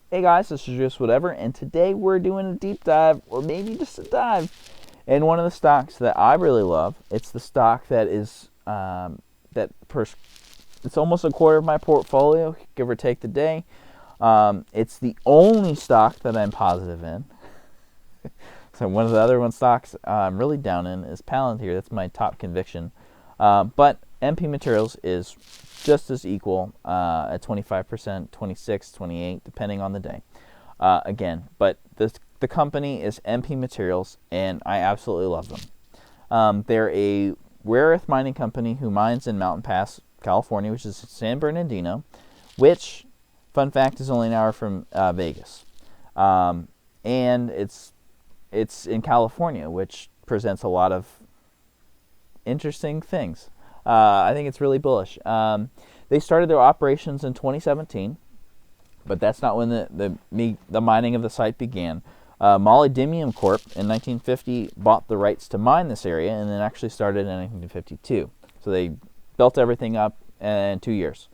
Hey guys, this is just whatever, and today we're doing a deep dive, or maybe just a dive, in one of the stocks that I really love. It's the stock that is it's almost a quarter of my portfolio, give or take the day. It's the only stock that I'm positive in. So one of the other stocks I'm really down in is Palantir. That's my top conviction. But MP Materials is just as equal at 25%, 26, 28, depending on the day. But the company is MP Materials, and I absolutely love them. They're a rare earth mining company who mines in Mountain Pass, California, which is San Bernardino, which, fun fact, is only an hour from Vegas. And it's in California, which presents a lot of interesting things. I think it's really bullish. They started their operations in 2017, but that's not when the mining of the site began. Molybdenum Corp in 1950 bought the rights to mine this area, and then actually started in 1952. So they built everything up in 2 years.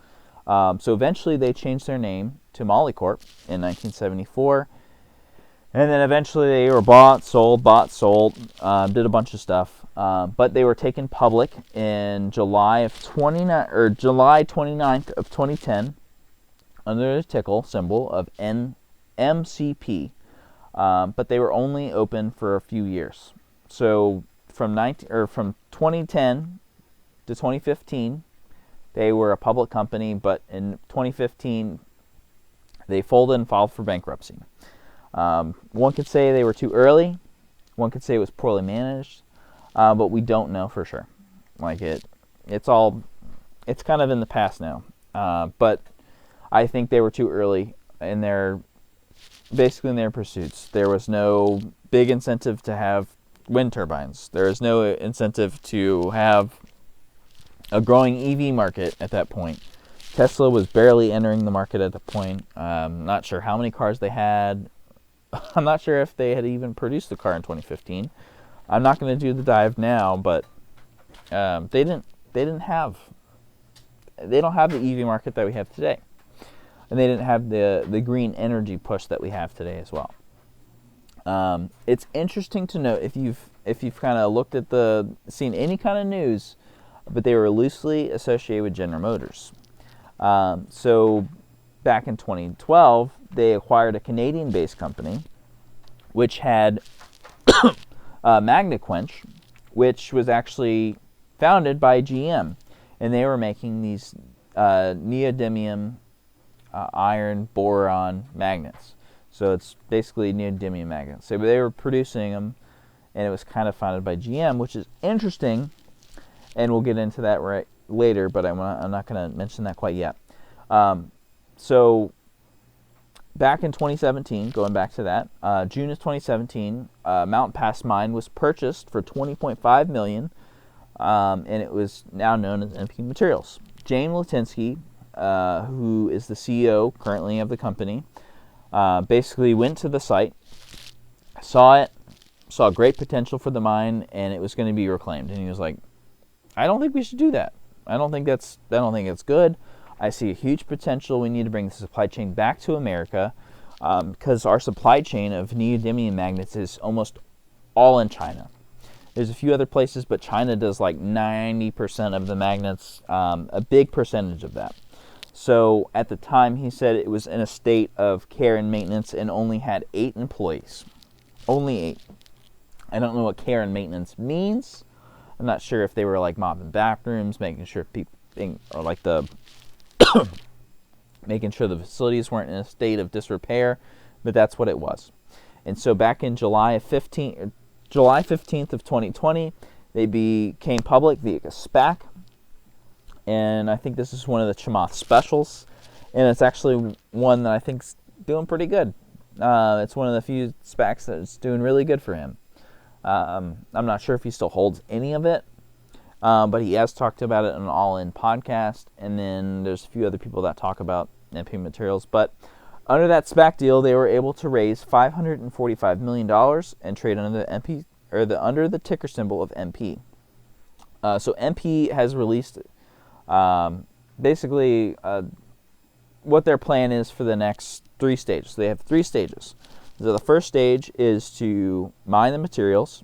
So eventually they changed their name to Molycorp in 1974. And then eventually they were bought, sold, did a bunch of stuff. But they were taken public in July 29th of 2010 under the ticker symbol of MCP. But they were only open for a few years. So from 2010 to 2015, they were a public company, but in 2015 they folded and filed for bankruptcy. One could say they were too early. One could say it was poorly managed, but we don't know for sure. It's kind of in the past now. But I think they were too early in their pursuits. There was no big incentive to have wind turbines. There is no incentive to have a growing EV market at that point. Tesla was barely entering the market at the point. Not sure how many cars they had. I'm not sure if they had even produced the car in 2015. I'm not going to do the dive now, but they don't have the EV market that we have today, and they didn't have the green energy push that we have today as well. It's interesting to note if you've kind of looked at seen any kind of news, but they were loosely associated with General Motors. So back in 2012, they acquired a Canadian-based company, which had Magnequench, which was actually founded by GM, and they were making these neodymium iron boron magnets. So it's basically neodymium magnets. So they were producing them, and it was kind of founded by GM, which is interesting, and we'll get into that later, but I'm not going to mention that quite yet. So back in 2017, going back to that, June of 2017, Mountain Pass Mine was purchased for $20.5 million, and it was now known as MP Materials. Jane Litinsky, who is the CEO currently of the company, basically went to the site, saw great potential for the mine, and it was going to be reclaimed. And he was like, I don't think we should do that. I don't think it's good. I see a huge potential. We need to bring the supply chain back to America, because our supply chain of neodymium magnets is almost all in China. There's a few other places, but China does like 90% of the magnets, a big percentage of that. So at the time, he said it was in a state of care and maintenance and only had 8 employees. Only 8. I don't know what care and maintenance means. I'm not sure if they were like mopping bathrooms, making sure making sure the facilities weren't in a state of disrepair, but that's what it was. And so back in July 15th of 2020, they became public via a SPAC, and I think this is one of the Chamath specials, and it's actually one that I think's doing pretty good. It's one of the few SPACs that's doing really good for him. I'm not sure if he still holds any of it, but he has talked about it on an All In podcast, and then there's a few other people that talk about MP Materials. But under that SPAC deal, they were able to raise $545 million and trade under the ticker symbol of MP. So MP has released basically what their plan is for the next 3 stages. They have 3 stages. So the first stage is to mine the materials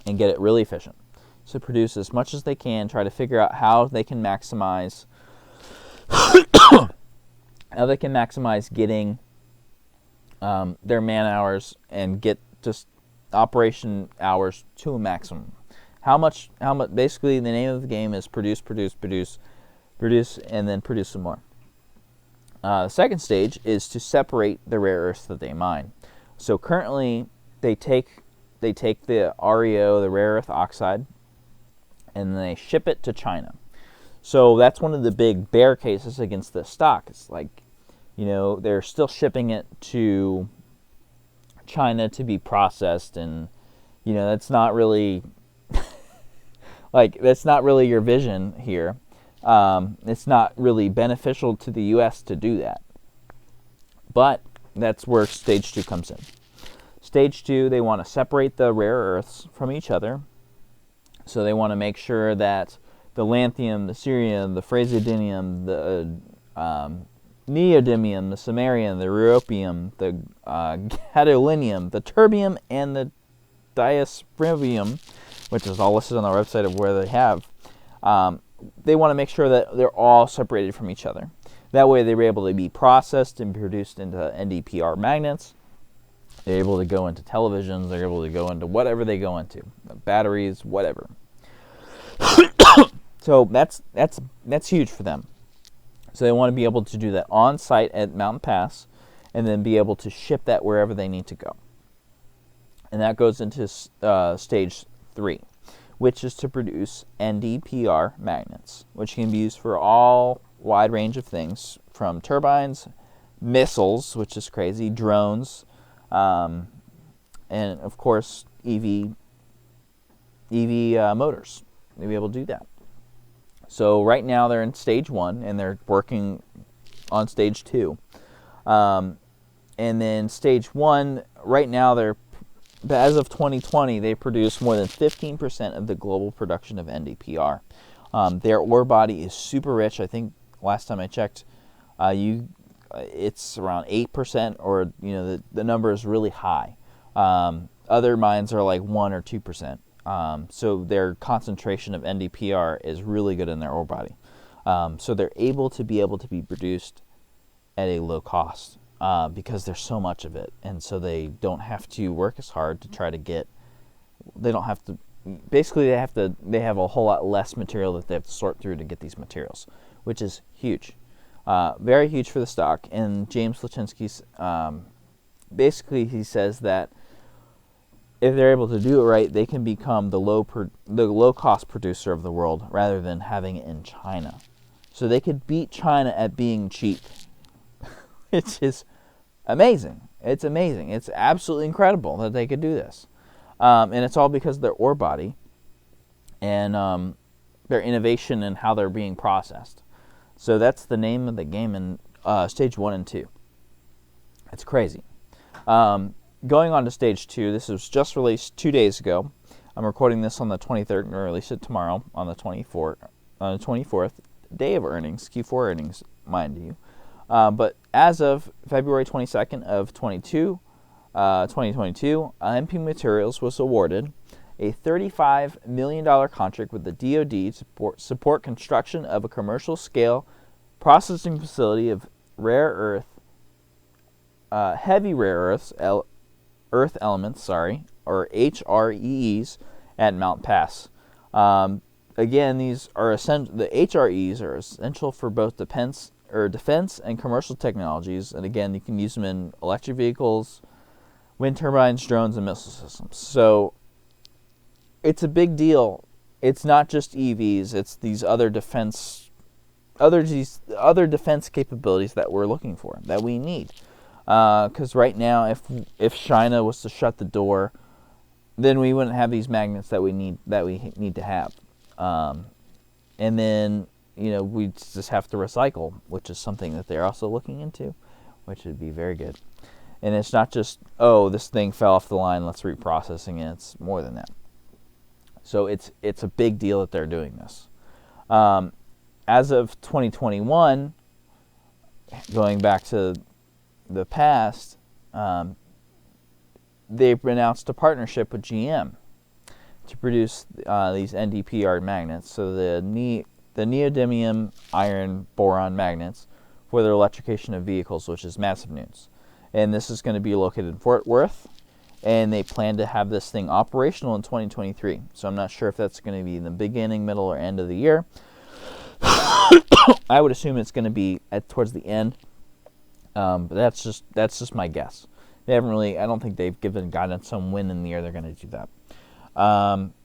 and get it really efficient. So produce as much as they can, try to figure out how they can maximize getting their man hours and get just operation hours to a maximum. How much? Basically, the name of the game is produce, and then produce some more. The second stage is to separate the rare earths that they mine. So currently, they take the REO, the rare earth oxide, and they ship it to China. So that's one of the big bear cases against this stock. It's like, they're still shipping it to China to be processed, and that's not really that's not really your vision here. It's not really beneficial to the U.S. to do that. But that's where stage 2 comes in. Stage 2, they want to separate the rare earths from each other. So they want to make sure that the lanthanum, the cerium, the praseodymium, the neodymium, the samarium, the europium, the gadolinium, the terbium, and the dysprosium, which is all listed on their website of where they have, they want to make sure that they're all separated from each other. That way they're able to be processed and produced into NdPr magnets. They're able to go into televisions. They're able to go into whatever they go into, batteries, whatever. So that's huge for them. So they want to be able to do that on site at Mountain Pass, and then be able to ship that wherever they need to go. And that goes into stage 3, which is to produce NdPr magnets, which can be used for all wide range of things, from turbines, missiles, which is crazy, drones, and of course EV motors. They'll be able to do that. So right now they're in stage 1, and they're working on stage 2. And then stage 1, right now as of 2020, they produce more than 15% of the global production of NdPr. Their ore body is super rich. I think last time I checked, it's around 8%, or the number is really high. Other mines are like 1 or 2%. So their concentration of NdPr is really good in their ore body. So they're able to be produced at a low cost because there's so much of it, and so they don't have to work as hard to try to get. They don't have to. Basically, they have a whole lot less material that they have to sort through to get these materials, which is huge, very huge for the stock. And James Litinsky's basically he says that if they're able to do it right, they can become the low cost producer of the world rather than having it in China. So they could beat China at being cheap, which is amazing. It's amazing. It's absolutely incredible that they could do this. And it's all because of their ore body and their innovation in how they're being processed. So that's the name of the game in stage 1 and 2. It's crazy. Going on to stage 2, this was just released 2 days ago. I'm recording this on the 23rd and release it tomorrow on the 24th, day of earnings, Q4 earnings, mind you. But as of February 22nd of 2022, MP Materials was awarded a $35 million contract with the DoD to support construction of a commercial-scale processing facility of heavy rare earths, earth elements, or HREs, at Mount Pass. Again, these are the HREs are essential for both defense and commercial technologies, and again, you can use them in electric vehicles, wind turbines, drones, and missile systems. So it's a big deal. It's not just EVs; it's these other defense capabilities that we're looking for, that we need. Because right now, if China was to shut the door, then we wouldn't have these magnets that we need to have, and then we just have to recycle, which is something that they're also looking into, which would be very good. And it's not just, this thing fell off the line, let's reprocessing it. It's more than that. So it's a big deal that they're doing this. As of 2021, going back to the past, they've announced a partnership with GM to produce these NdPr magnets. So the neodymium iron boron magnets for their electrification of vehicles, which is massive news. And this is going to be located in Fort Worth, and they plan to have this thing operational in 2023. So I'm not sure if that's going to be in the beginning, middle, or end of the year. I would assume it's going to be towards the end, but that's just my guess. They haven't really. I don't think they've given guidance on when in the year they're going to do that.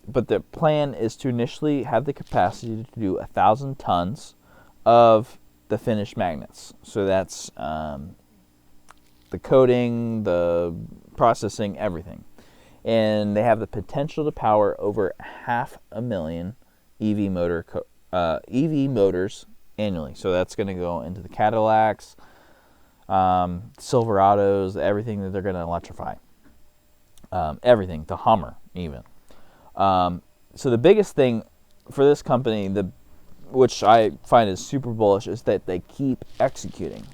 But the plan is to initially have the capacity to do 1,000 tons of the finished magnets. So that's the coating, the processing, everything. And they have the potential to power over 500,000 EV motors annually. So that's going to go into the Cadillacs, Silverados, everything that they're going to electrify. Everything, the Hummer even. So the biggest thing for this company, which I find is super bullish, is that they keep executing.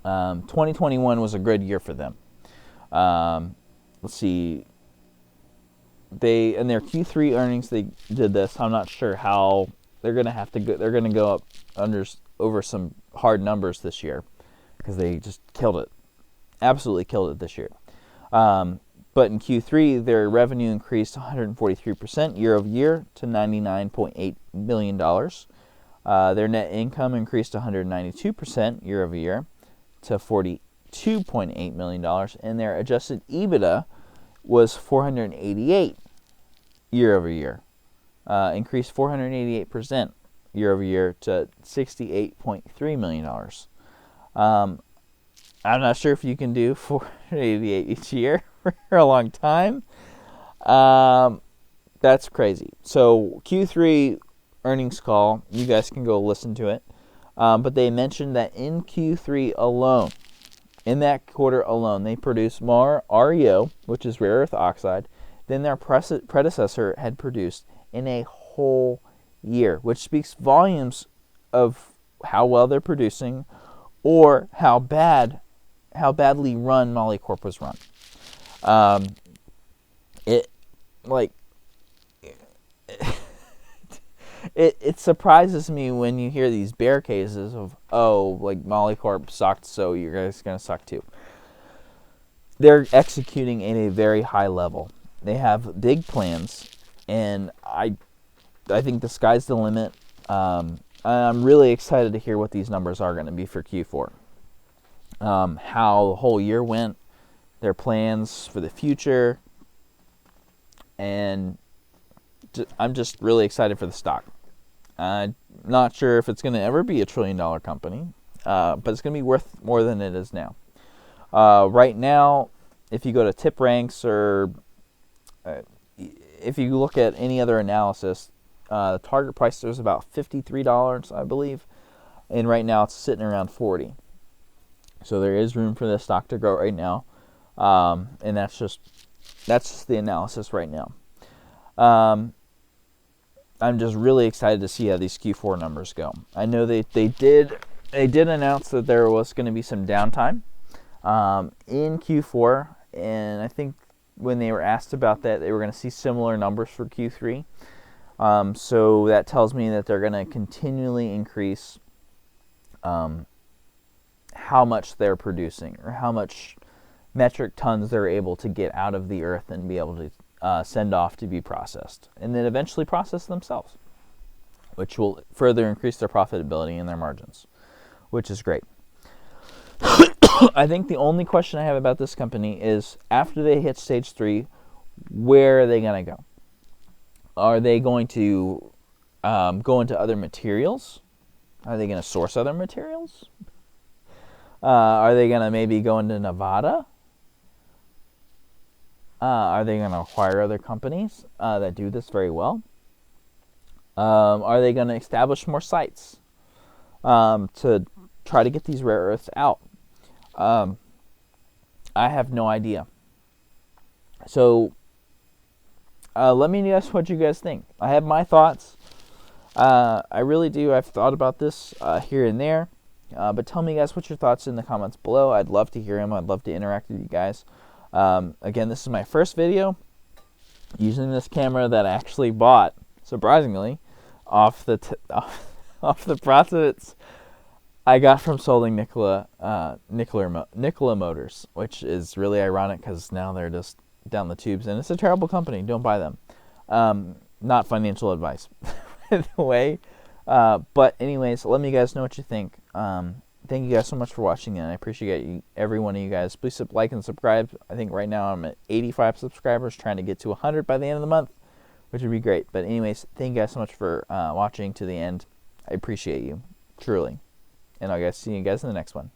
2021 was a good year for them. Let's see. They in their Q3 earnings they did this. I'm not sure how they're going to have to go. They're going to go up over some hard numbers this year because they just killed it, absolutely killed it this year. But in Q3, their revenue increased 143% year over year to $99.8 million. Their net income increased 192% year over year to $42.8 million. And their adjusted EBITDA was $488 year over year. Increased 488% year over year to $68.3 million. I'm not sure if you can do 488 each year for a long time. That's crazy. So Q3 earnings call, you guys can go listen to it. But they mentioned that in Q3 alone, in that quarter alone, they produced more REO, which is rare earth oxide, than their predecessor had produced in a whole year, which speaks volumes of how well they're producing or how badly run Molycorp was run. It surprises me when you hear these bear cases of, Molycorp sucked, so you guys are going to suck too. They're executing at a very high level. They have big plans, and I think the sky's the limit. I'm really excited to hear what these numbers are going to be for Q4. How the whole year went, their plans for the future, and I'm just really excited for the stock. I'm not sure if it's going to ever be $1 trillion company, but it's going to be worth more than it is now. Right now, if you go to Tip Ranks or if you look at any other analysis, the target price is about $53, I believe, and right now it's sitting around $40. So there is room for this stock to grow right now, and that's just the analysis right now. I'm just really excited to see how these Q4 numbers go. I know they did announce that there was going to be some downtime in Q4, and I think when they were asked about that, they were going to see similar numbers for Q3. So that tells me that they're going to continually increase how much they're producing or how much metric tons they're able to get out of the earth and be able to send off to be processed, and then eventually process themselves, which will further increase their profitability and their margins, which is great. I think the only question I have about this company is after they hit stage 3, where are they going to go? Are they going to go into other materials? Are they going to source other materials? Are they going to maybe go into Nevada? Are they going to acquire other companies that do this very well? Are they going to establish more sites to try to get these rare earths out? I have no idea. So let me know what you guys think. I have my thoughts. I really do. I've thought about this here and there. But tell me, guys, what's your thoughts in the comments below. I'd love to hear them. I'd love to interact with you guys. Again, this is my first video using this camera that I actually bought, surprisingly, off the profits I got from solding Nikola Motors, which is really ironic because now they're just down the tubes, and it's a terrible company. Don't buy them. Not financial advice, by the way. But anyways, let me guys know what you think. Thank you guys so much for watching, and I appreciate every one of you guys. Please like and subscribe. I think right now I'm at 85 subscribers, trying to get to 100 by the end of the month, which would be great. But anyways, thank you guys so much for watching to the end. I appreciate you, truly. And I'll see you guys in the next one.